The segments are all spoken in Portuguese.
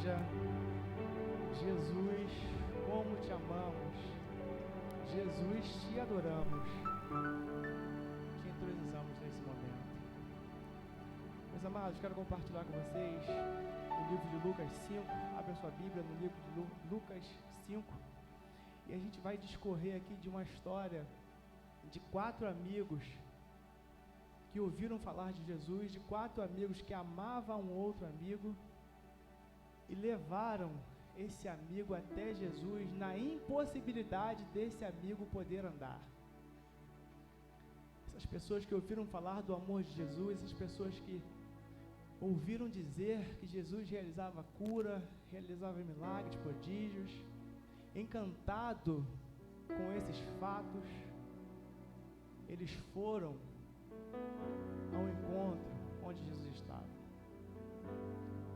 igreja. Jesus, como te amamos. Jesus, te adoramos. Te entronizamos nesse momento. Meus amados, quero compartilhar com vocês o livro de Lucas 5. Abra sua Bíblia no livro de Lucas 5. E a gente vai discorrer aqui de uma história de 4 amigos que ouviram falar de Jesus, de 4 amigos que amavam um outro amigo e levaram esse amigo até Jesus na impossibilidade desse amigo poder andar. Essas pessoas que ouviram falar do amor de Jesus, essas pessoas que ouviram dizer que Jesus realizava cura, realizava milagres, prodígios, encantado com esses fatos, eles foram ao encontro onde Jesus estava,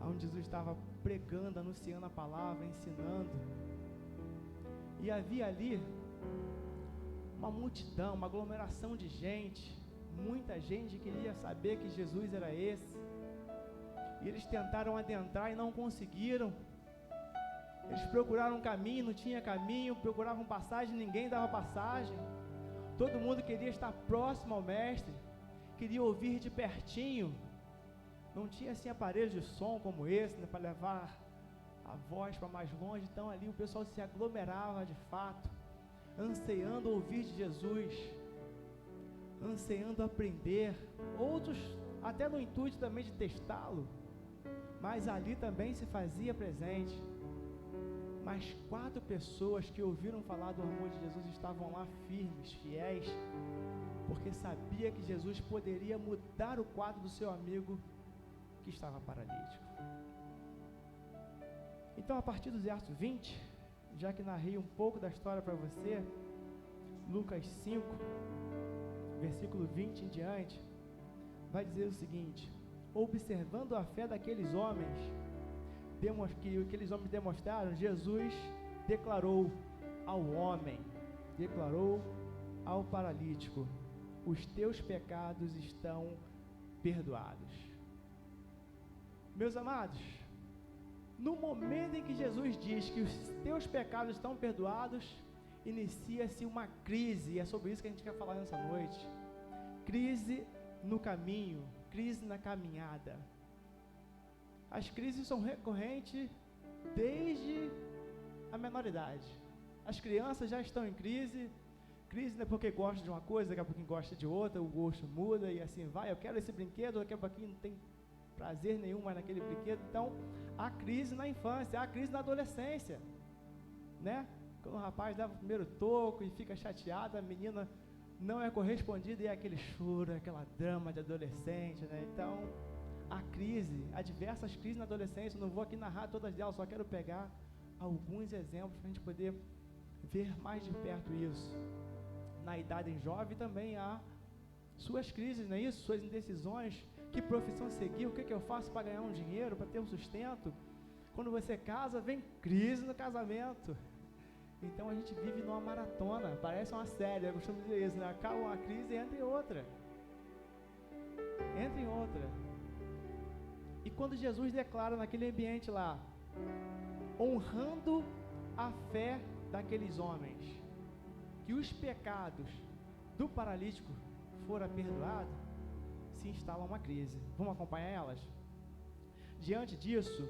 onde Jesus estava pregando, anunciando a palavra, ensinando, e havia ali uma multidão, uma aglomeração de gente, muita gente queria saber que Jesus era esse, e eles tentaram adentrar e não conseguiram. Eles procuraram um caminho, não tinha caminho, procuravam passagem, ninguém dava passagem. Todo mundo queria estar próximo ao mestre, queria ouvir de pertinho. Não tinha assim aparelho de som como esse, né, para levar a voz para mais longe. Então ali o pessoal se aglomerava de fato, ansiando ouvir de Jesus, ansiando aprender. Outros até no intuito também de testá-lo, mas ali também se fazia presente. Mas 4 pessoas que ouviram falar do amor de Jesus estavam lá firmes, fiéis, porque sabia que Jesus poderia mudar o quadro do seu amigo que estava paralítico. Então, a partir do verso 20, já que narrei um pouco da história para você, Lucas 5, versículo 20 em diante, vai dizer o seguinte: observando a fé daqueles homens, que aqueles homens demonstraram, Jesus declarou ao paralítico: os teus pecados estão perdoados. Meus amados, no momento em que Jesus diz que os teus pecados estão perdoados, inicia-se uma crise, e é sobre isso que a gente quer falar nessa noite. Crise no caminho, crise na caminhada. As crises são recorrentes desde a menor idade. As crianças já estão em crise não é porque gosta de uma coisa, daqui a pouquinho gosta de outra, o gosto muda e assim vai. Eu quero esse brinquedo, daqui a pouquinho não tem prazer nenhum mais naquele brinquedo. Então, há crise na infância, há crise na adolescência, né? Quando o rapaz dá o primeiro toco e fica chateado, a menina não é correspondida e é aquele choro, aquela drama de adolescente, né? Então, há diversas crises na adolescência. Eu não vou aqui narrar todas elas, só quero pegar alguns exemplos para a gente poder ver mais de perto isso. Na idade jovem também há suas crises, não é isso? Suas indecisões, que profissão seguir, o que eu faço para ganhar um dinheiro, para ter um sustento. Quando você casa, vem crise no casamento. Então a gente vive numa maratona, parece uma série, eu costumo dizer isso, né? Acaba uma crise e entra em outra. E quando Jesus declara naquele ambiente lá, honrando a fé daqueles homens, que os pecados do paralítico foram perdoados, se instala uma crise. Vamos acompanhar elas? Diante disso,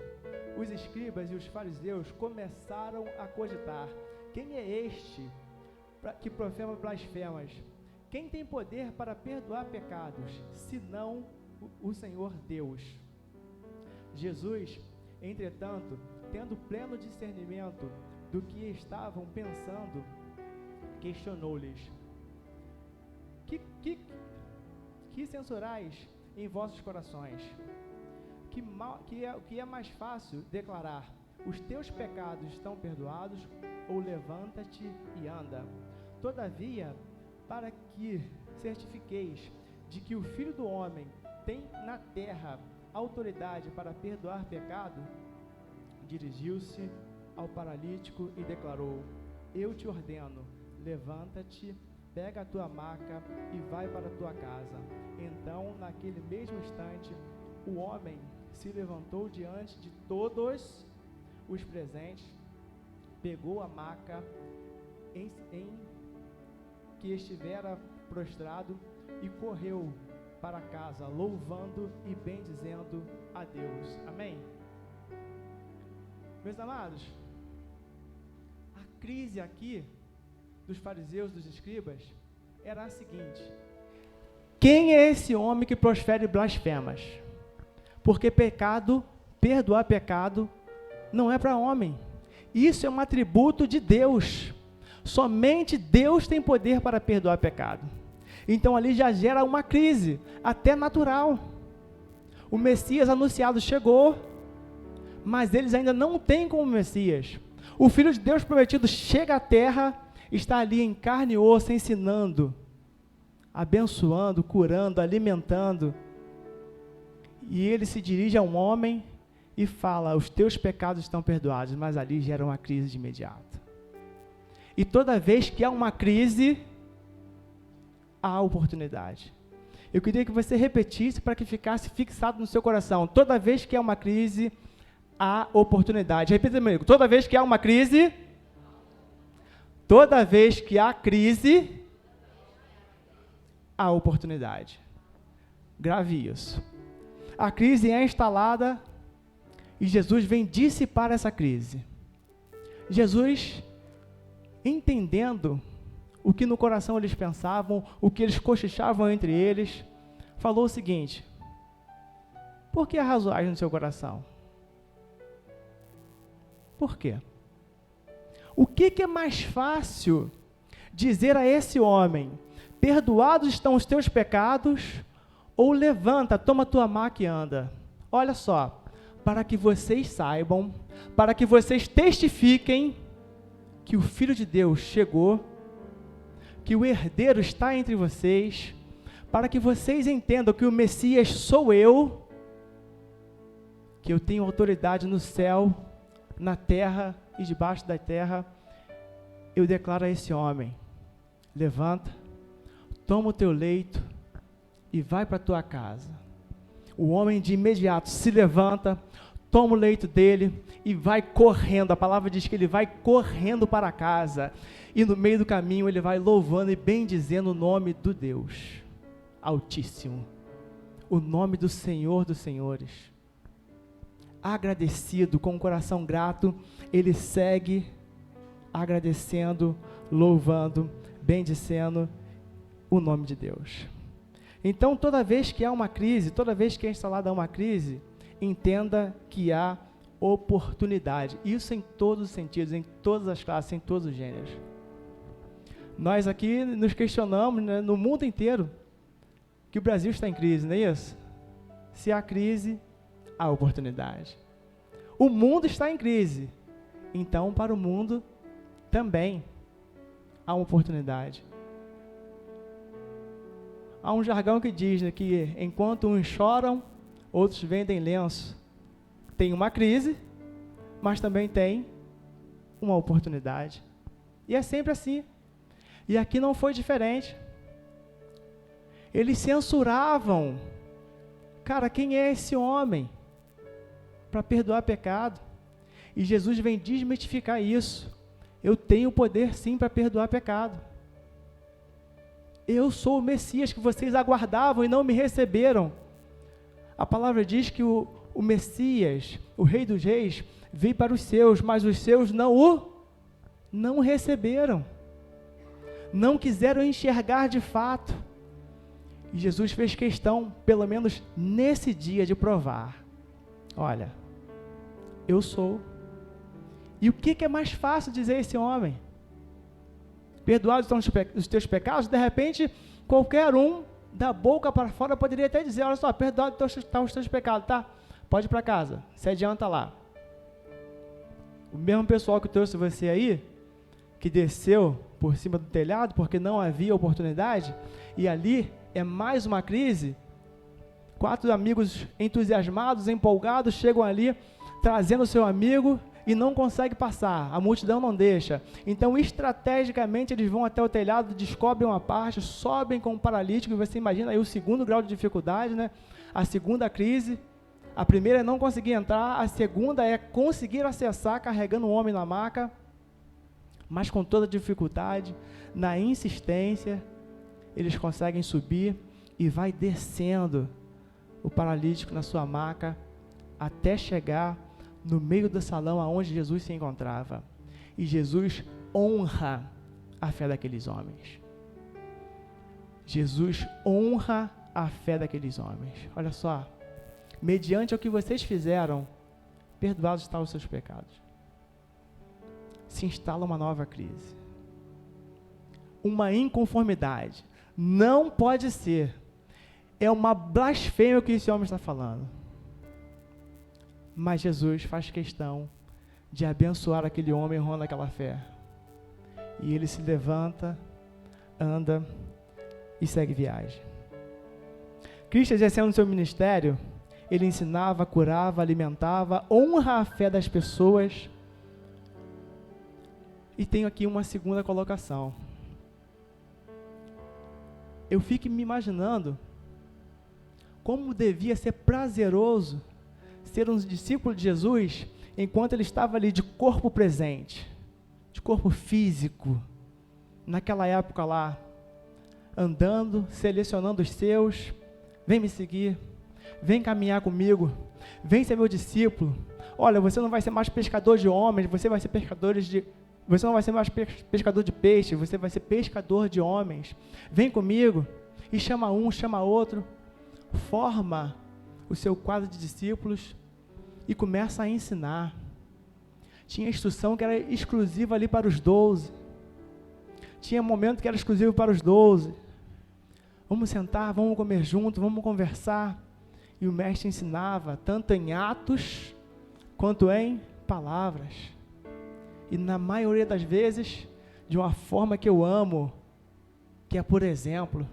os escribas e os fariseus começaram a cogitar: quem é este que profema blasfemas? Quem tem poder para perdoar pecados, senão o Senhor Deus? Jesus, entretanto, tendo pleno discernimento do que estavam pensando, questionou-lhes: que censurais em vossos corações? Que é mais fácil declarar: os teus pecados estão perdoados, ou levanta-te e anda? Todavia, para que certifiqueis de que o Filho do Homem tem na terra autoridade para perdoar pecado, dirigiu-se ao paralítico e declarou: eu te ordeno, levanta-te, pega a tua maca e vai para a tua casa. Então, naquele mesmo instante, o homem se levantou diante de todos os presentes, pegou a maca em que estivera prostrado e correu para casa, louvando e bendizendo a Deus. Amém? Meus amados, a crise aqui dos fariseus, dos escribas, era a seguinte: quem é esse homem que profere blasfemas? Porque perdoar pecado, não é para homem. Isso é um atributo de Deus. Somente Deus tem poder para perdoar pecado. Então ali já gera uma crise, até natural. O Messias anunciado chegou, mas eles ainda não têm como Messias. O Filho de Deus prometido chega à terra, está ali em carne e osso, ensinando, abençoando, curando, alimentando. E ele se dirige a um homem e fala: os teus pecados estão perdoados, mas ali gera uma crise de imediato. E toda vez que há uma crise, há oportunidade. Eu queria que você repetisse para que ficasse fixado no seu coração: toda vez que há uma crise, há oportunidade. Repita comigo: toda vez que há uma crise, toda vez que há crise, há oportunidade. Grave isso. A crise é instalada e Jesus vem dissipar essa crise. Jesus, entendendo o que no coração eles pensavam, o que eles cochichavam entre eles, falou o seguinte: por que a razoagem no seu coração? Por quê? O que é mais fácil dizer a esse homem: perdoados estão os teus pecados, ou levanta, toma tua maca e anda? Olha só, para que vocês saibam, para que vocês testifiquem que o Filho de Deus chegou, que o herdeiro está entre vocês, para que vocês entendam que o Messias sou eu, que eu tenho autoridade no céu, na terra e debaixo da terra. Eu declaro a esse homem: levanta, toma o teu leito e vai para a tua casa. O homem de imediato se levanta, toma o leito dele e vai correndo. A palavra diz que ele vai correndo para casa, e no meio do caminho ele vai louvando e bendizendo o nome do Deus Altíssimo, o nome do Senhor dos Senhores. Agradecido, com o coração grato, ele segue agradecendo, louvando, bendizendo o nome de Deus. Então, toda vez que há uma crise, toda vez que é instalada uma crise, entenda que há oportunidade. Isso em todos os sentidos, em todas as classes, em todos os gêneros. Nós aqui nos questionamos, né, no mundo inteiro, que o Brasil está em crise, não é isso? Se há crise, há oportunidade. O mundo está em crise, então para o mundo também há uma oportunidade. Há um jargão que diz, né, que enquanto uns choram, outros vendem lenço. Tem uma crise, mas também tem uma oportunidade. E é sempre assim. E aqui não foi diferente. Eles censuravam: cara, quem é esse homem para perdoar pecado? E Jesus vem desmistificar isso. Eu tenho poder sim para perdoar pecado. Eu sou o Messias que vocês aguardavam e não me receberam. A palavra diz que o Messias, o Rei dos Reis, veio para os seus, mas os seus não receberam. Não quiseram enxergar de fato. E Jesus fez questão, pelo menos nesse dia, de provar: olha, eu sou. E o que é mais fácil dizer a esse homem? Perdoados estão os teus pecados? De repente, qualquer um, da boca para fora, poderia até dizer: olha só, perdoados estão os teus pecados, tá? Pode ir para casa, se adianta lá. O mesmo pessoal que trouxe você aí, que desceu por cima do telhado, porque não havia oportunidade, e ali é mais uma crise. 4 amigos entusiasmados, empolgados, chegam ali, trazendo o seu amigo, e não consegue passar, a multidão não deixa. Então, estrategicamente, eles vão até o telhado, descobrem uma parte, sobem com o paralítico, e você imagina aí o segundo grau de dificuldade, né? A segunda crise. A primeira é não conseguir entrar, a segunda é conseguir acessar carregando um homem na maca, mas com toda dificuldade, na insistência, eles conseguem subir e vai descendo o paralítico na sua maca até chegar no meio do salão aonde Jesus se encontrava. E Jesus honra a fé daqueles homens. Jesus honra a fé daqueles homens. Olha só, mediante o que vocês fizeram, perdoados estão os seus pecados. Se instala uma nova crise. Uma inconformidade. Não pode ser. É uma blasfêmia o que esse homem está falando. Mas Jesus faz questão de abençoar aquele homem honrando aquela fé. E ele se levanta, anda e segue viagem. Cristo, exercendo seu ministério, ele ensinava, curava, alimentava, honra a fé das pessoas. E tenho aqui uma segunda colocação. Eu fico me imaginando como devia ser prazeroso ser um discípulo de Jesus enquanto ele estava ali de corpo presente, de corpo físico, naquela época lá, andando, selecionando os seus, vem me seguir, vem caminhar comigo, vem ser meu discípulo. Olha, você não vai ser mais pescador de homens, você vai ser você não vai ser mais pescador de peixe, você vai ser pescador de homens. Vem comigo, e chama um, chama outro, forma o seu quadro de discípulos e começa a ensinar. Tinha instrução que era exclusiva ali para os 12. Tinha momento que era exclusivo para os 12. Vamos sentar, vamos comer junto, vamos conversar. E o mestre ensinava, tanto em atos, quanto em palavras. E na maioria das vezes, de uma forma que eu amo, que é por exemplo.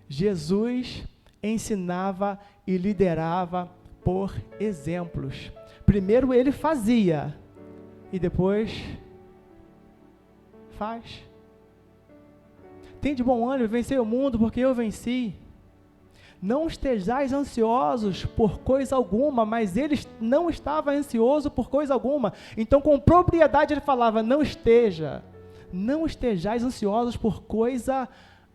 Jesus ensinava e liderava por exemplos. Primeiro ele fazia, e depois faz. Tem de bom ânimo, vencer o mundo, porque eu venci. Não estejais ansiosos por coisa alguma, mas ele não estava ansioso por coisa alguma. Então, com propriedade, ele falava, não estejais ansiosos por coisa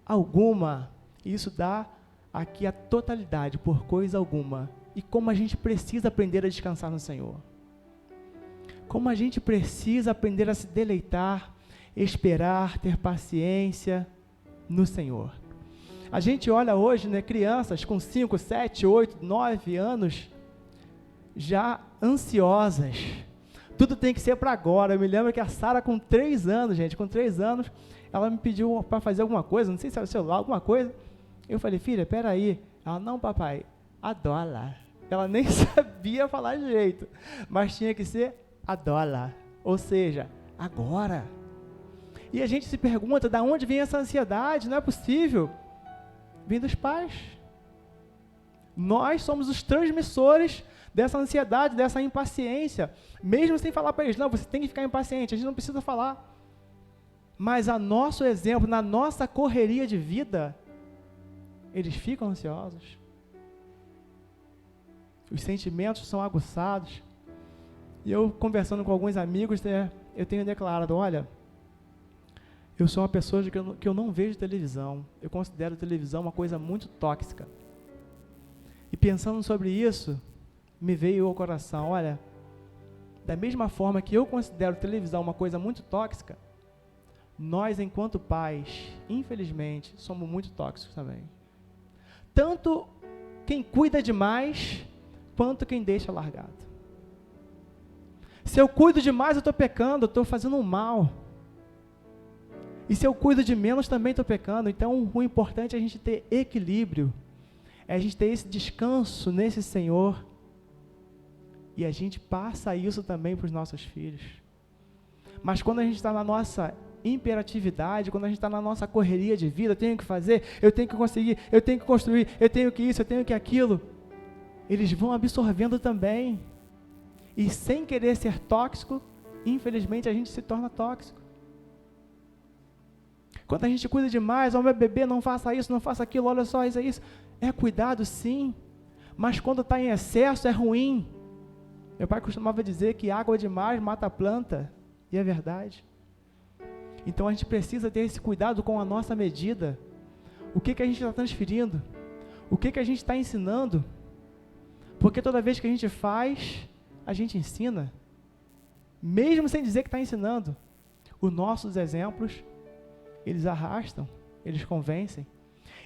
alguma. Isso dá aqui a totalidade, por coisa alguma. E como a gente precisa aprender a descansar no Senhor. Como a gente precisa aprender a se deleitar, esperar, ter paciência no Senhor. A gente olha hoje, né, crianças com 5, 7, 8, 9 anos, já ansiosas. Tudo tem que ser para agora. Eu me lembro que a Sara com 3 anos, gente, com 3 anos, ela me pediu para fazer alguma coisa, não sei se era o celular, alguma coisa. Eu falei, filha, peraí. Ela, não, papai, adora. Ela nem sabia falar direito, mas tinha que ser adora, ou seja, agora. E a gente se pergunta, de onde vem essa ansiedade? Não é possível. Vem dos pais. Nós somos os transmissores dessa ansiedade, dessa impaciência, mesmo sem falar para eles, não, você tem que ficar impaciente, a gente não precisa falar. Mas a nosso exemplo, na nossa correria de vida, eles ficam ansiosos. Os sentimentos são aguçados. E eu, conversando com alguns amigos, eu tenho declarado, olha, eu sou uma pessoa que eu não vejo televisão. Eu considero televisão uma coisa muito tóxica. E pensando sobre isso, me veio ao coração, olha, da mesma forma que eu considero televisão uma coisa muito tóxica, nós, enquanto pais, infelizmente, somos muito tóxicos também. Tanto quem cuida demais, quanto quem deixa largado. Se eu cuido demais, eu estou pecando, eu estou fazendo um mal. E se eu cuido de menos, também estou pecando. Então, o importante é a gente ter equilíbrio, é a gente ter esse descanso nesse Senhor, e a gente passa isso também para os nossos filhos. Mas quando a gente está na nossa imperatividade, quando a gente está na nossa correria de vida, eu tenho que fazer, eu tenho que conseguir, eu tenho que construir, eu tenho que isso, eu tenho que aquilo, eles vão absorvendo também. E sem querer ser tóxico, infelizmente a gente se torna tóxico. Quando a gente cuida demais, ó, meu bebê, não faça isso, não faça aquilo, olha só, isso é isso. É cuidado, sim, mas quando está em excesso é ruim. Meu pai costumava dizer que água demais mata a planta, e é verdade. Então a gente precisa ter esse cuidado com a nossa medida. O que a gente está transferindo? O que a gente está ensinando? Porque toda vez que a gente faz, a gente ensina. Mesmo sem dizer que está ensinando. Os nossos exemplos, eles arrastam, eles convencem.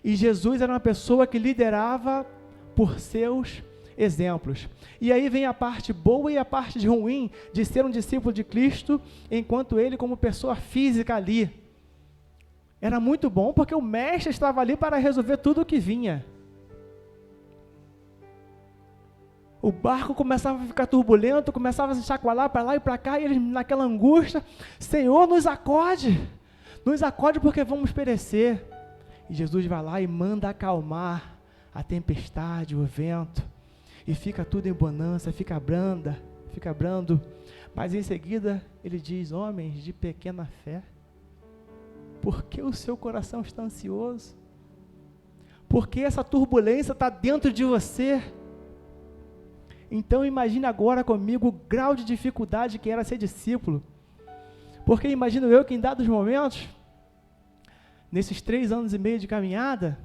E Jesus era uma pessoa que liderava por seus exemplos. E aí vem a parte boa e a parte ruim de ser um discípulo de Cristo, enquanto ele, como pessoa física ali, era muito bom porque o mestre estava ali para resolver tudo o que vinha. O barco começava a ficar turbulento, começava a se chacoalhar para lá e para cá, e eles naquela angústia: Senhor, nos acode porque vamos perecer. E Jesus vai lá e manda acalmar a tempestade, o vento, e fica tudo em bonança, fica brando, mas em seguida ele diz: homens de pequena fé, por que o seu coração está ansioso? Por que essa turbulência está dentro de você? Então imagine agora comigo o grau de dificuldade que era ser discípulo, porque imagino eu que em dados momentos, nesses 3 anos e meio de caminhada,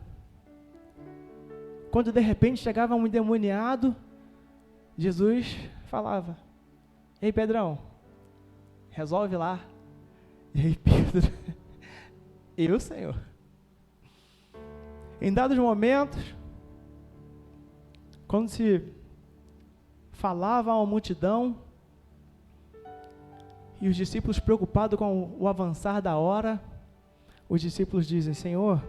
quando de repente chegava um endemoniado, Jesus falava: ei Pedrão, resolve lá. E aí Pedro: eu, Senhor. Em dados momentos, quando se falava a uma multidão, e os discípulos preocupados com o avançar da hora, os discípulos dizem: Senhor,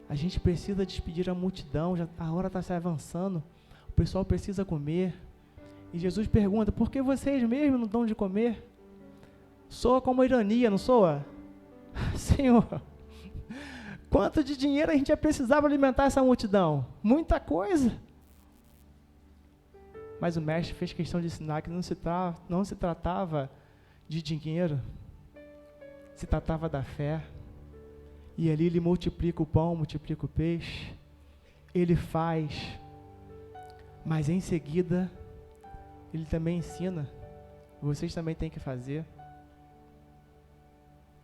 a gente precisa despedir a multidão, a hora está se avançando, o pessoal precisa comer. E Jesus pergunta: por que vocês mesmos não dão de comer? Soa como ironia, não soa? Senhor, quanto de dinheiro a gente ia precisar para alimentar essa multidão? Muita coisa. Mas o mestre fez questão de ensinar que não se tratava de dinheiro, se tratava da fé. E ali ele multiplica o pão, multiplica o peixe, ele faz, mas em seguida, ele também ensina: vocês também têm que fazer.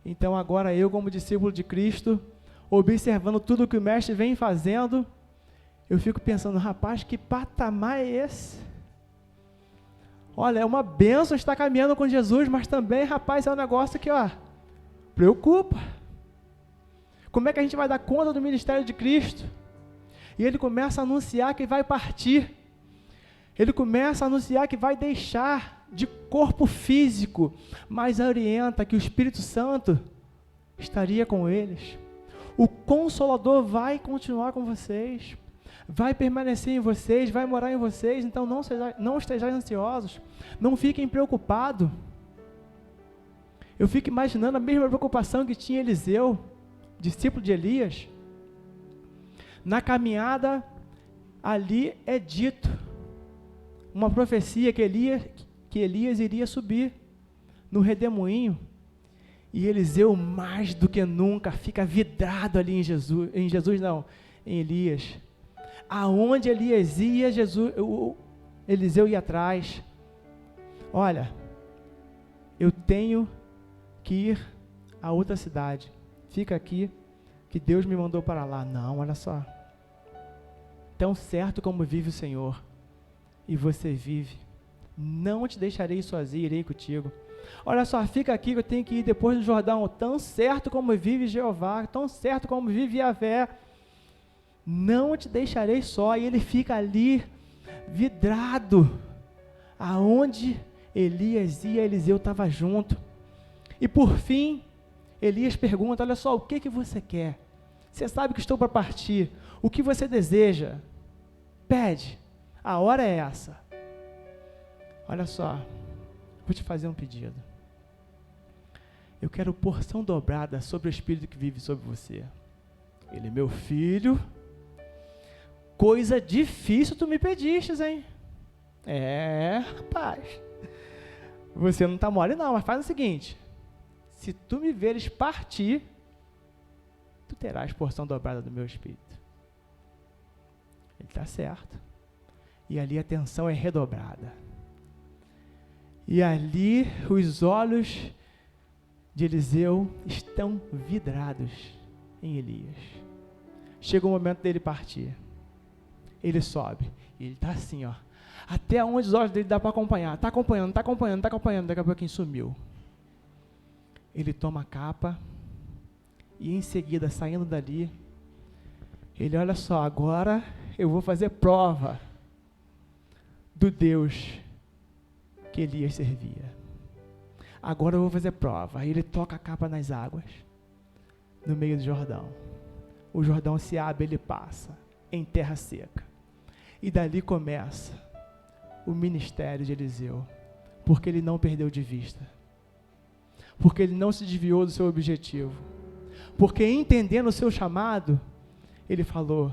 Então agora eu, como discípulo de Cristo, observando tudo que o mestre vem fazendo, eu fico pensando: rapaz, que patamar é esse? Olha, é uma bênção estar caminhando com Jesus, mas também, rapaz, é um negócio que, preocupa. Como é que a gente vai dar conta do ministério de Cristo? E ele começa a anunciar que vai partir. Ele começa a anunciar que vai deixar de corpo físico, mas orienta que o Espírito Santo estaria com eles. O Consolador vai continuar com vocês, vai permanecer em vocês, vai morar em vocês, então não estejam ansiosos, não fiquem preocupados. Eu fico imaginando a mesma preocupação que tinha Eliseu, discípulo de Elias. Na caminhada, ali é dito, uma profecia que Elias iria subir no redemoinho, e Eliseu mais do que nunca fica vidrado ali em Elias. Aonde Elias ia, Eliseu ia atrás. Olha, eu tenho que ir a outra cidade, fica aqui, que Deus me mandou para lá. Não, olha só, tão certo como vive o Senhor, e você vive, não te deixarei sozinho, irei contigo. Olha só, fica aqui que eu tenho que ir depois do Jordão, tão certo como vive Jeová, tão certo como vive Yahvé, não te deixarei só. E ele fica ali, vidrado, aonde Elias ia, Eliseu estava junto. E por fim, Elias pergunta: olha só, o que você quer? Você sabe que estou para partir, o que você deseja? Pede, a hora é essa. Olha só, vou te fazer um pedido. Eu quero porção dobrada sobre o Espírito que vive sobre você. Ele: meu filho, coisa difícil tu me pedistes, hein? Rapaz, você não está mole não, mas faz o seguinte: se tu me veres partir, tu terás porção dobrada do meu Espírito. Ele está certo. E ali a tensão é redobrada. E ali os olhos de Eliseu estão vidrados em Elias. Chega o momento dele partir. Ele sobe. E ele está assim, ó. Até onde os olhos dele dá para acompanhar. Está acompanhando. Daqui a pouquinho sumiu. Ele toma a capa. E em seguida, saindo dali, ele, olha só, agora eu vou fazer prova do Deus que Elias servia. Agora eu vou fazer prova. Aí ele toca a capa nas águas, no meio do Jordão. O Jordão se abre, ele passa em terra seca. E dali começa o ministério de Eliseu, porque ele não perdeu de vista, porque ele não se desviou do seu objetivo, porque entendendo o seu chamado, ele falou: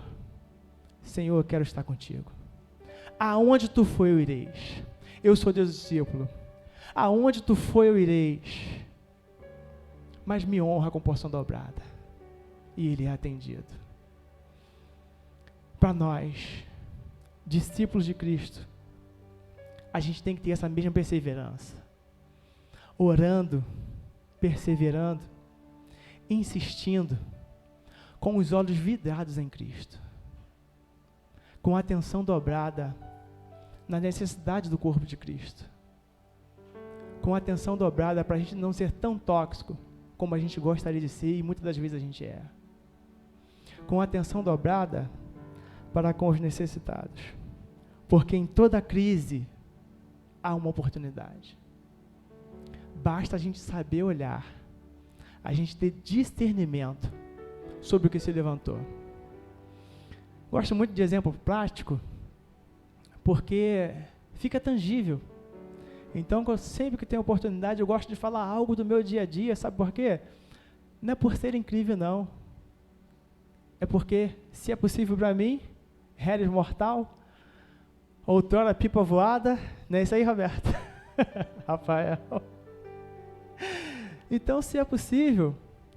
Senhor, eu quero estar contigo. Aonde tu for, eu irei. Eu sou teu discípulo. Aonde tu for, eu irei. Mas me honra com porção dobrada. E ele é atendido. Para nós, discípulos de Cristo, a gente tem que ter essa mesma perseverança. Orando, perseverando, insistindo, com os olhos vidrados em Cristo, com a atenção dobrada na necessidade do corpo de Cristo, com a atenção dobrada para a gente não ser tão tóxico como a gente gostaria de ser e muitas das vezes a gente é, com a atenção dobrada para com os necessitados, porque em toda crise há uma oportunidade. Basta a gente saber olhar, a gente ter discernimento sobre o que se levantou. Gosto muito de exemplo prático, porque fica tangível. Então, sempre que tenho oportunidade, eu gosto de falar algo do meu dia a dia, sabe por quê? Não é por ser incrível, não. É porque, se é possível para mim, Harris mortal, outrora pipa voada, não é isso aí, Roberto? Rafael. Então, se é possível,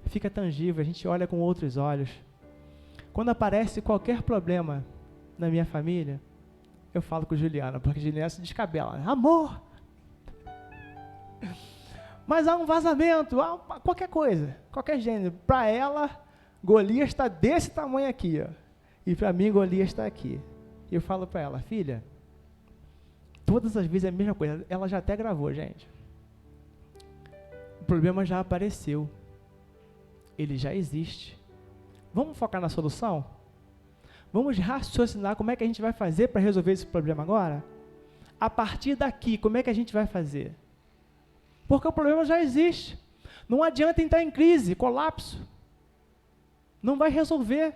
fica tangível, a gente olha com outros olhos. Quando aparece qualquer problema na minha família, eu falo com Juliana, porque Juliana se descabela. Amor! Mas há um vazamento, há qualquer coisa, qualquer gênero. Para ela, Golias está desse tamanho aqui, ó, e para mim, Golias está aqui. E eu falo para ela: filha, todas as vezes é a mesma coisa. Ela já até gravou, gente. O problema já apareceu. Ele já existe. Vamos focar na solução? Vamos raciocinar como é que a gente vai fazer para resolver esse problema agora? A partir daqui, como é que a gente vai fazer? Porque o problema já existe. Não adianta entrar em crise, colapso. Não vai resolver.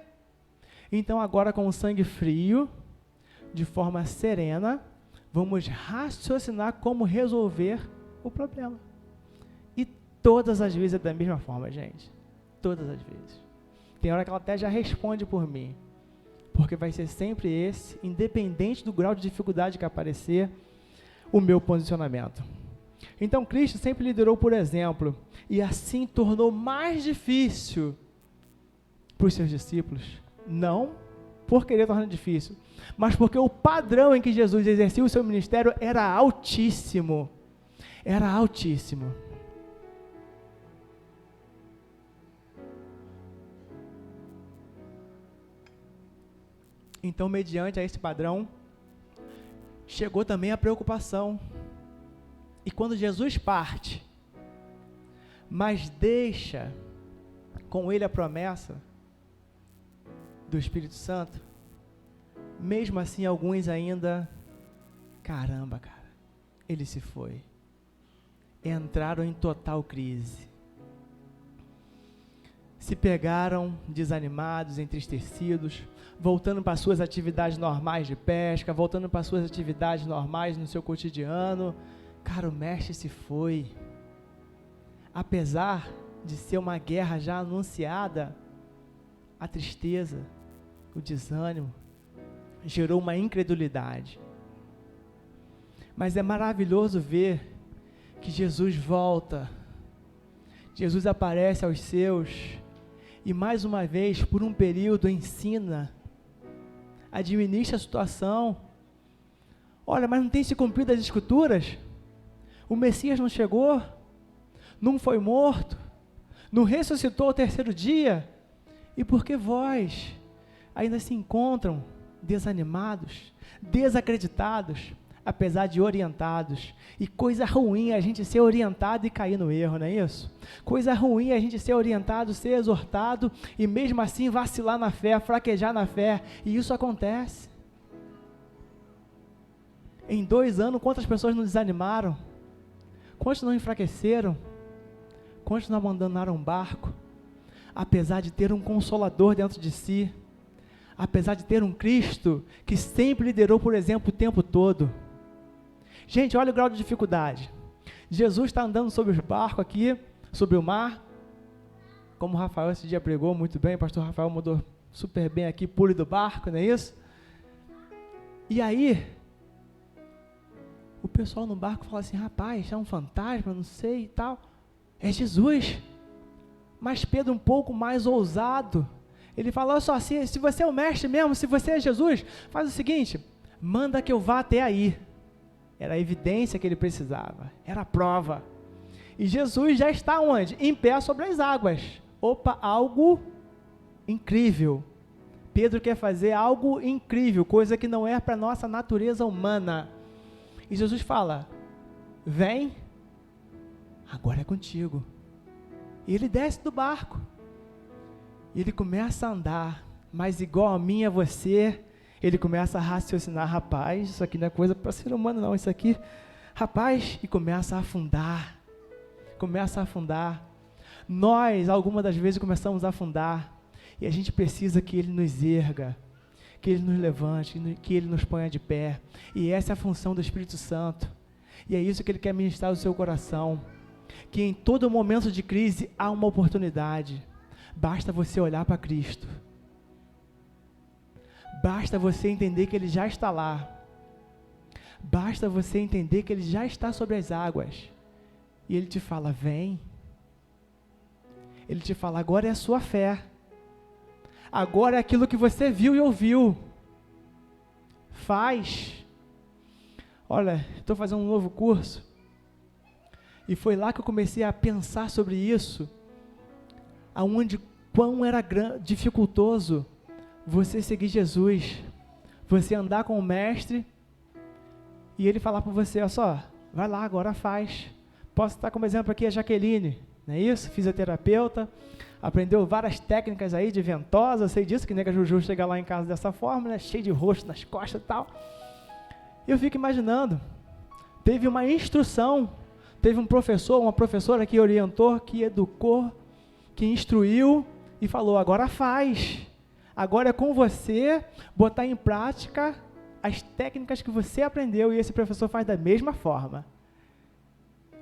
Então agora, com o sangue frio, de forma serena, vamos raciocinar como resolver o problema. E todas as vezes é da mesma forma, gente. Todas as vezes. Tem hora que ela até já responde por mim. Porque vai ser sempre esse, independente do grau de dificuldade que aparecer, o meu posicionamento. Então, Cristo sempre liderou por exemplo, e assim tornou mais difícil para os seus discípulos, não por querer tornar difícil, mas porque o padrão em que Jesus exercia o seu ministério era altíssimo. Era altíssimo. Então, mediante a esse padrão, chegou também a preocupação. E quando Jesus parte, mas deixa com ele a promessa do Espírito Santo, mesmo assim alguns ainda, caramba, cara, ele se foi. Entraram em total crise. Se pegaram desanimados, entristecidos, voltando para suas atividades normais de pesca, voltando para suas atividades normais no seu cotidiano. Cara, o mestre se foi. Apesar de ser uma guerra já anunciada, a tristeza, o desânimo, gerou uma incredulidade. Mas é maravilhoso ver que Jesus volta. Jesus aparece aos seus e mais uma vez, por um período, ensina, administra a situação, Olha, mas não tem se cumprido as escrituras? O Messias não chegou? Não foi morto? Não ressuscitou ao terceiro dia? E por que vós ainda se encontram desanimados, desacreditados, apesar de orientados? E coisa ruim é a gente ser orientado e cair no erro, não é isso? Coisa ruim é a gente ser orientado, ser exortado e mesmo assim vacilar na fé, fraquejar na fé, e isso acontece. Em 2 anos, quantas pessoas não desanimaram? Quantos não enfraqueceram? Quantos não abandonaram o barco? Apesar de ter um Consolador dentro de si, apesar de ter um Cristo que sempre liderou, por exemplo, o tempo todo. Gente, olha o grau de dificuldade. Jesus está andando sobre os barcos aqui, sobre o mar, como o Rafael esse dia pregou muito bem, o pastor Rafael mandou super bem aqui, pule do barco, não é isso? E aí, o pessoal no barco fala assim, rapaz, é um fantasma, não sei e tal. É Jesus. Mas Pedro, um pouco mais ousado, ele fala, olha só, se você é o mestre mesmo, se você é Jesus, faz o seguinte, manda que eu vá até aí. Era a evidência que ele precisava, era a prova. E Jesus já está onde? Em pé sobre as águas. Opa, algo incrível. Pedro quer fazer algo incrível, coisa que não é para a nossa natureza humana. E Jesus fala, vem, agora é contigo. E ele desce do barco. E ele começa a andar, mas igual a mim e a você, ele começa a raciocinar, rapaz, isso aqui não é coisa para ser humano não, isso aqui, rapaz, e começa a afundar. Nós, algumas das vezes, começamos a afundar, e a gente precisa que ele nos erga, que ele nos levante, que ele nos ponha de pé, e essa é a função do Espírito Santo, e é isso que ele quer ministrar no seu coração, que em todo momento de crise há uma oportunidade, basta você olhar para Cristo, basta você entender que ele já está lá, basta você entender que ele já está sobre as águas, e ele te fala, vem, ele te fala, agora é a sua fé, agora é aquilo que você viu e ouviu, faz. Olha, estou fazendo um novo curso, e foi lá que eu comecei a pensar sobre isso, aonde quão era dificultoso você seguir Jesus, você andar com o mestre, e ele falar para você, olha só, vai lá agora, faz. Posso estar como exemplo aqui a Jaqueline, não é isso? Fisioterapeuta, aprendeu várias técnicas aí de ventosa, eu sei disso, que nem a Juju chega lá em casa dessa forma, né, cheio de rosto nas costas e tal. Eu fico imaginando, teve uma instrução, teve um professor, uma professora que orientou, que educou, que instruiu e falou, agora faz, agora é com você botar em prática as técnicas que você aprendeu, e esse professor faz da mesma forma.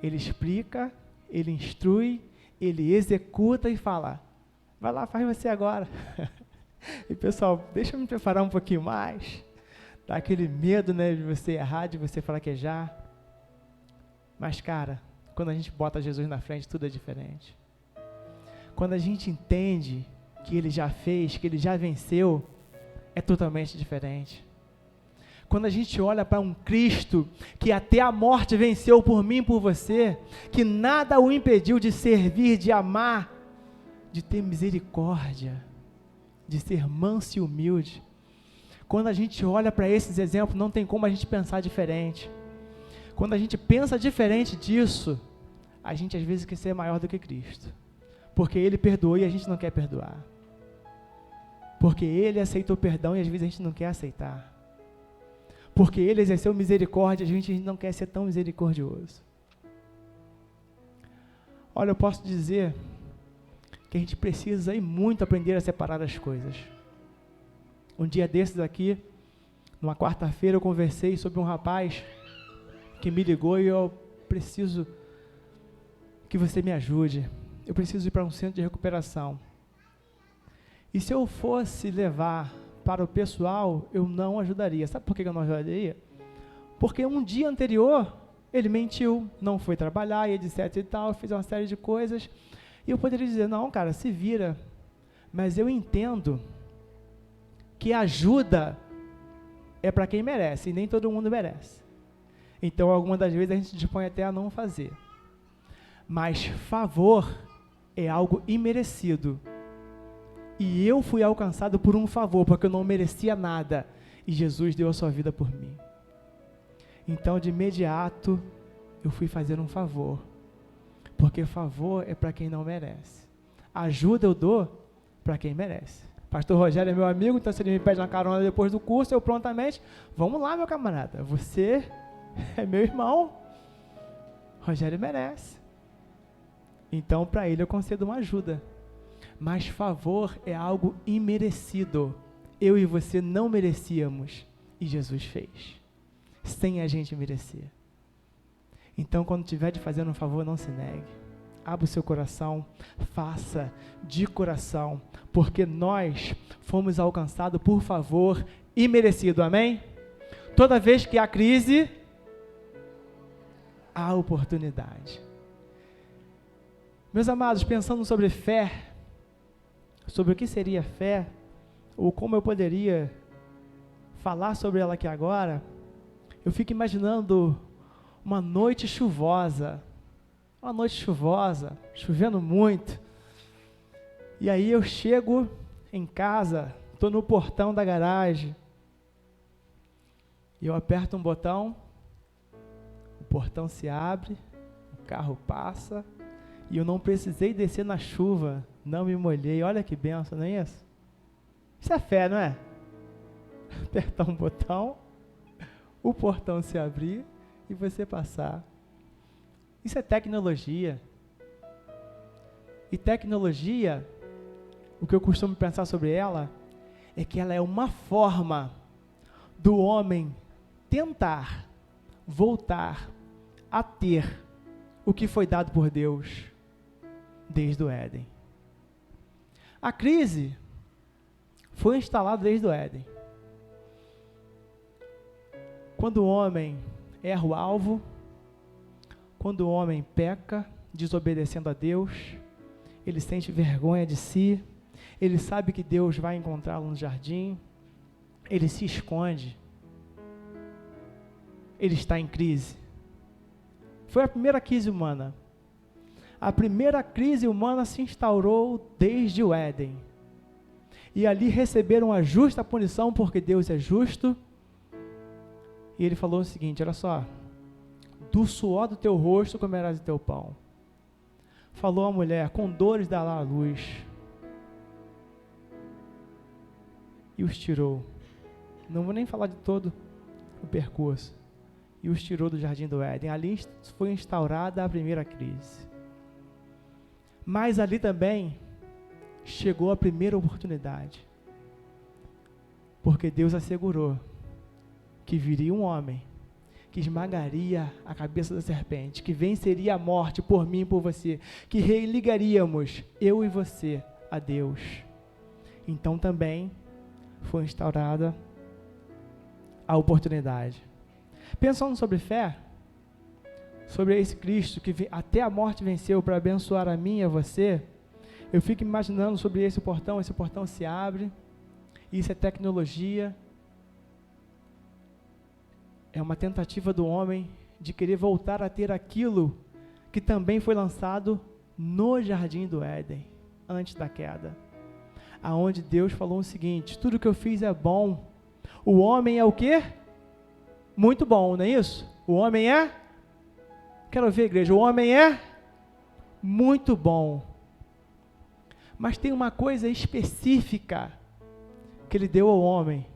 Ele explica, ele instrui, ele executa e fala, vai lá, faz você agora. E pessoal, deixa eu me preparar um pouquinho mais, dá aquele medo, né, de você errar, de você fraquejar, mas cara, quando a gente bota Jesus na frente, tudo é diferente. Quando a gente entende que ele já fez, que ele já venceu, é totalmente diferente. Quando a gente olha para um Cristo que até a morte venceu por mim e por você, que nada o impediu de servir, de amar, de ter misericórdia, de ser manso e humilde. Quando a gente olha para esses exemplos, não tem como a gente pensar diferente. Quando a gente pensa diferente disso, a gente às vezes quer ser maior do que Cristo. Porque ele perdoou e a gente não quer perdoar. Porque ele aceitou perdão e às vezes a gente não quer aceitar. Porque ele exerceu misericórdia, a gente não quer ser tão misericordioso. Olha, eu posso dizer que a gente precisa ir muito aprender a separar as coisas. Um dia desses aqui, numa quarta-feira, eu conversei sobre um rapaz que me ligou e eu preciso que você me ajude. Eu preciso ir para um centro de recuperação. E se eu fosse levar para o pessoal, eu não ajudaria. Sabe por que eu não ajudaria? Porque um dia anterior, ele mentiu, não foi trabalhar, e etc e tal, fez uma série de coisas, e eu poderia dizer, não, cara, se vira. Mas eu entendo que ajuda é para quem merece, e nem todo mundo merece. Então, algumas das vezes a gente dispõe até a não fazer. Mas favor é algo imerecido. E eu fui alcançado por um favor, porque eu não merecia nada. E Jesus deu a sua vida por mim. Então, de imediato, eu fui fazer um favor. Porque favor é para quem não merece. Ajuda eu dou para quem merece. Pastor Rogério é meu amigo, então se ele me pede uma carona depois do curso, eu prontamente, vamos lá, meu camarada, você é meu irmão. Rogério merece. Então, para ele eu concedo uma ajuda. Mas favor é algo imerecido. Eu e você não merecíamos. E Jesus fez. Sem a gente merecer. Então, quando tiver de fazer um favor, não se negue. Abra o seu coração. Faça de coração. Porque nós fomos alcançados por favor imerecido. Amém? Toda vez que há crise, há oportunidade. Meus amados, pensando sobre fé, sobre o que seria fé, ou como eu poderia falar sobre ela aqui agora, eu fico imaginando uma noite chuvosa, chovendo muito, e aí eu chego em casa, estou no portão da garagem, e eu aperto um botão, o portão se abre, o carro passa, e eu não precisei descer na chuva, não me molhei. Olha que benção, não é isso? Isso é fé, não é? Apertar um botão, o portão se abrir e você passar. Isso é tecnologia. E tecnologia, o que eu costumo pensar sobre ela, é que ela é uma forma do homem tentar voltar a ter o que foi dado por Deus desde o Éden. A crise foi instalada desde o Éden. Quando o homem erra o alvo, quando o homem peca, desobedecendo a Deus, ele sente vergonha de si, ele sabe que Deus vai encontrá-lo no jardim, ele se esconde, ele está em crise. Foi a primeira crise humana. A primeira crise humana se instaurou desde o Éden. E ali receberam a justa punição, porque Deus é justo. E ele falou o seguinte, olha só, do suor do teu rosto comerás o teu pão. Falou a mulher, com dores dará a luz. E os tirou. Não vou nem falar de todo o percurso. E os tirou do jardim do Éden. Ali foi instaurada a primeira crise. Mas ali também chegou a primeira oportunidade. Porque Deus assegurou que viria um homem que esmagaria a cabeça da serpente, que venceria a morte por mim e por você, que religaríamos eu e você a Deus. Então também foi instaurada a oportunidade. Pensando sobre fé, sobre esse Cristo que até a morte venceu para abençoar a mim e a você, eu fico imaginando sobre esse portão se abre, isso é tecnologia, é uma tentativa do homem de querer voltar a ter aquilo que também foi lançado no jardim do Éden, antes da queda, aonde Deus falou o seguinte, tudo que eu fiz é bom, o homem é o quê? Muito bom, não é isso? O homem é? Quero ver, igreja, o homem é muito bom. Mas tem uma coisa específica que ele deu ao homem.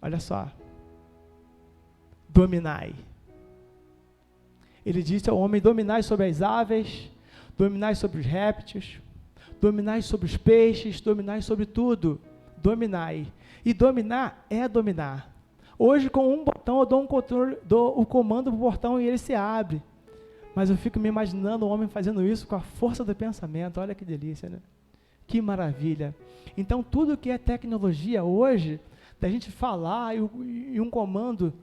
Olha só. Dominai. Ele disse ao homem, dominai sobre as aves, dominai sobre os répteis, dominai sobre os peixes, dominai sobre tudo. Dominai. E dominar é dominar. Hoje, com um botão, eu dou o comando para o portão e ele se abre. Mas eu fico me imaginando o homem fazendo isso com a força do pensamento. Olha que delícia, né? Que maravilha. Então, tudo que é tecnologia hoje, da gente falar e um comando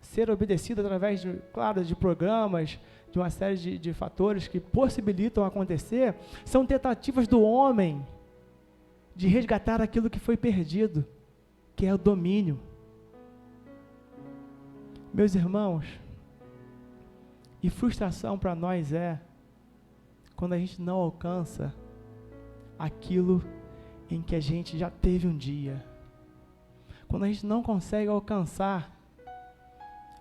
ser obedecido através, de programas, de uma série de fatores que possibilitam acontecer, são tentativas do homem de resgatar aquilo que foi perdido, que é o domínio. Meus irmãos, e frustração para nós é quando a gente não alcança aquilo em que a gente já teve um dia. Quando a gente não consegue alcançar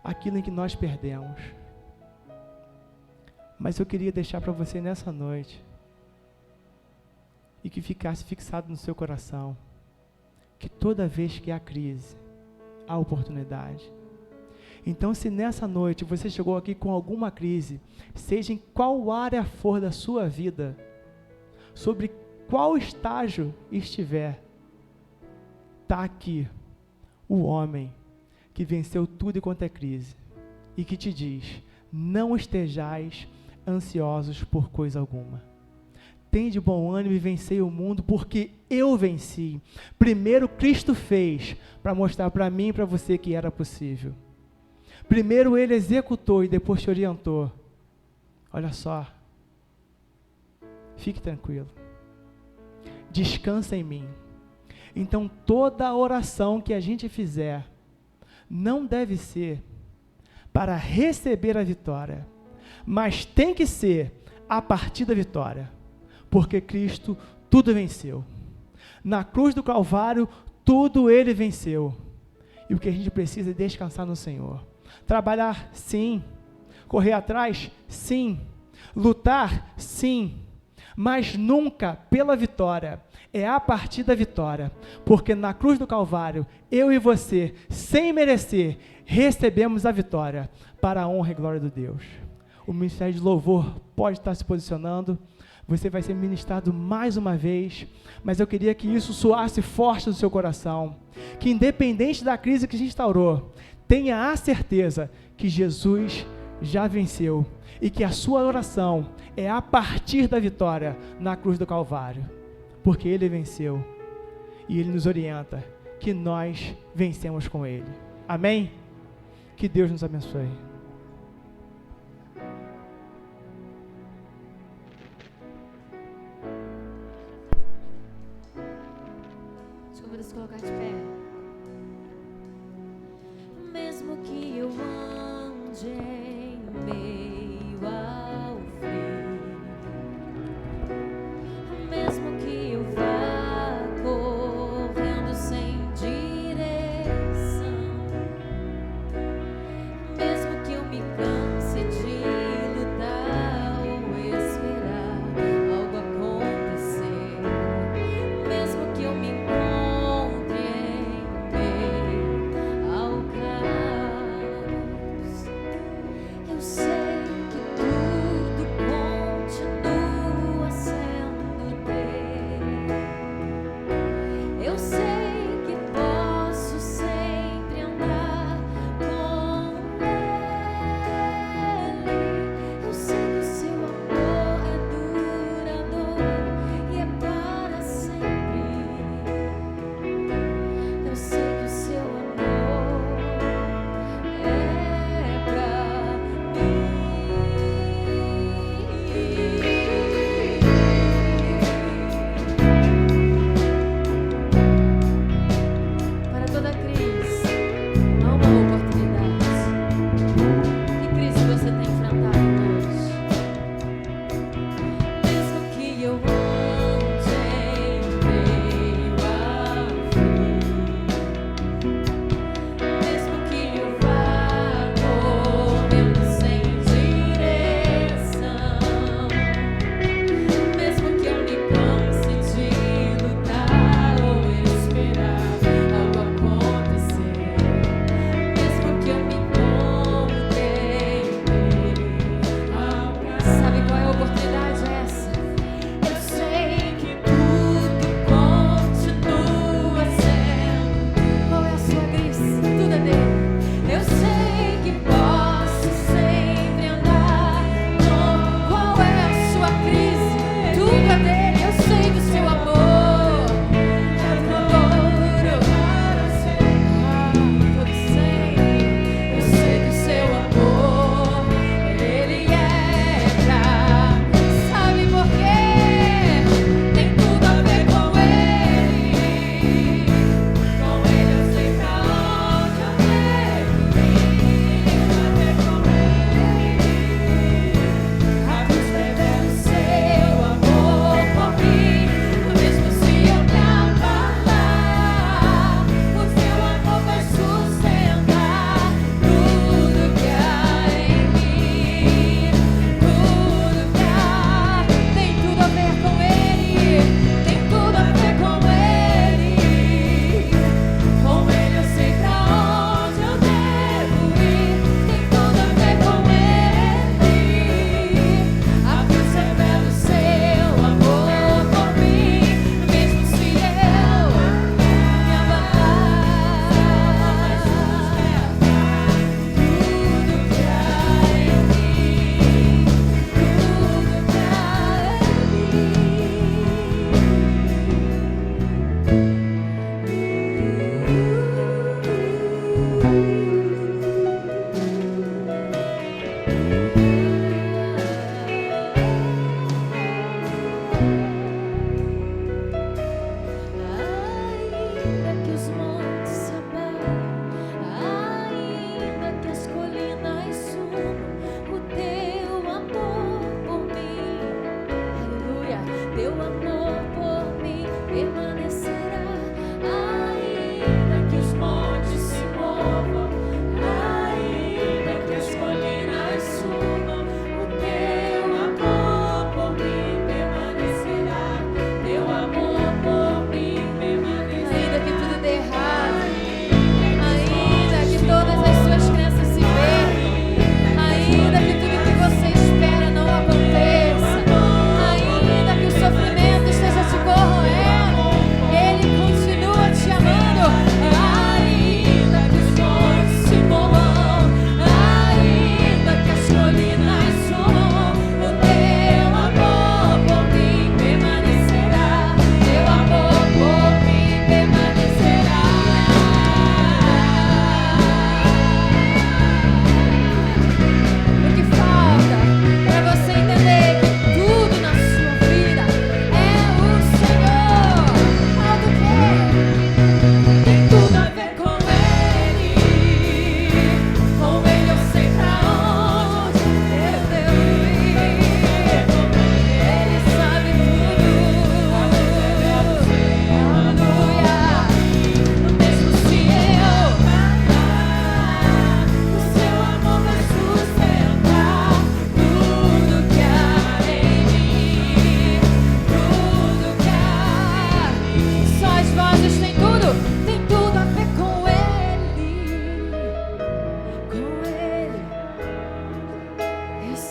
aquilo em que nós perdemos. Mas eu queria deixar para você nessa noite, e que ficasse fixado no seu coração, que toda vez que há crise, há oportunidade. Então, se nessa noite você chegou aqui com alguma crise, seja em qual área for da sua vida, sobre qual estágio estiver, está aqui o homem que venceu tudo e quanto é crise, e que te diz: não estejais ansiosos por coisa alguma. Tende bom ânimo e vencei o mundo, porque eu venci. Primeiro Cristo fez para mostrar para mim e para você que era possível. Primeiro Ele executou e depois te orientou. Olha só, fique tranquilo, descansa em mim. Então toda oração que a gente fizer não deve ser para receber a vitória, mas tem que ser a partir da vitória, porque Cristo tudo venceu. Na cruz do Calvário, tudo Ele venceu. E o que a gente precisa é descansar no Senhor. Trabalhar, sim. Correr atrás, sim. Lutar, sim. Mas nunca pela vitória. É a partir da vitória. Porque na cruz do Calvário, eu e você, sem merecer, recebemos a vitória para a honra e glória de Deus. O Ministério de Louvor pode estar se posicionando. Você vai ser ministrado mais uma vez, mas eu queria que isso soasse forte no seu coração, que independente da crise que a gente instaurou, tenha a certeza que Jesus já venceu e que a sua oração é a partir da vitória na cruz do Calvário, porque Ele venceu e Ele nos orienta que nós vencemos com Ele. Amém? Que Deus nos abençoe. Vamos colocar de pé. Mesmo que eu ande em meio ao frio, mesmo que eu vá correndo sem direção, mesmo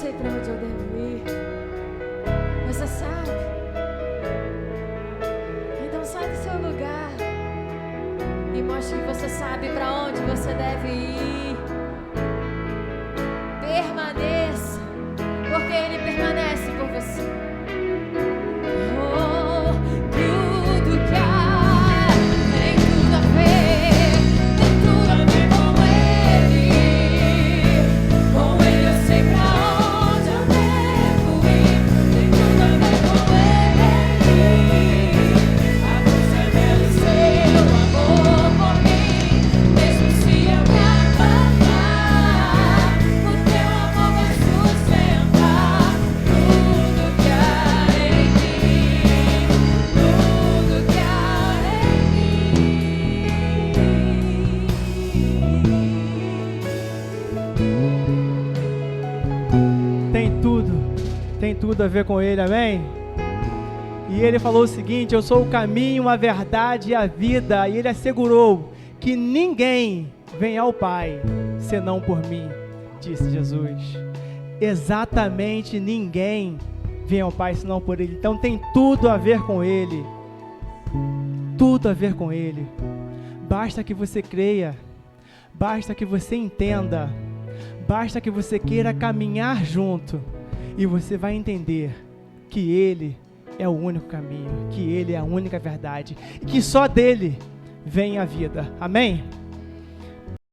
sei para onde eu devo ir. Você sabe? Então sai do seu lugar e mostre que você sabe para onde você deve ir. Permaneça, porque Ele permanece por você. Oh, tudo que há tem tudo a ver, tem tudo a ver com Ele. Com Ele eu sei pra onde eu devo ir, tem tudo a ver com Ele. A força dele, seu amor por mim, mesmo se eu me abandonar, o teu amor vai sustentar tudo que há em mim, tudo que há Tem tudo a ver com Ele, amém? E Ele falou o seguinte: eu sou o caminho, a verdade e a vida. E Ele assegurou que ninguém vem ao Pai senão por mim, disse Jesus. Exatamente, ninguém vem ao Pai senão por Ele. Então tem tudo a ver com Ele. Tudo a ver com Ele. Basta que você creia, basta que você entenda, basta que você queira caminhar junto, e você vai entender que Ele é o único caminho, que Ele é a única verdade, e que só dele vem a vida. Amém?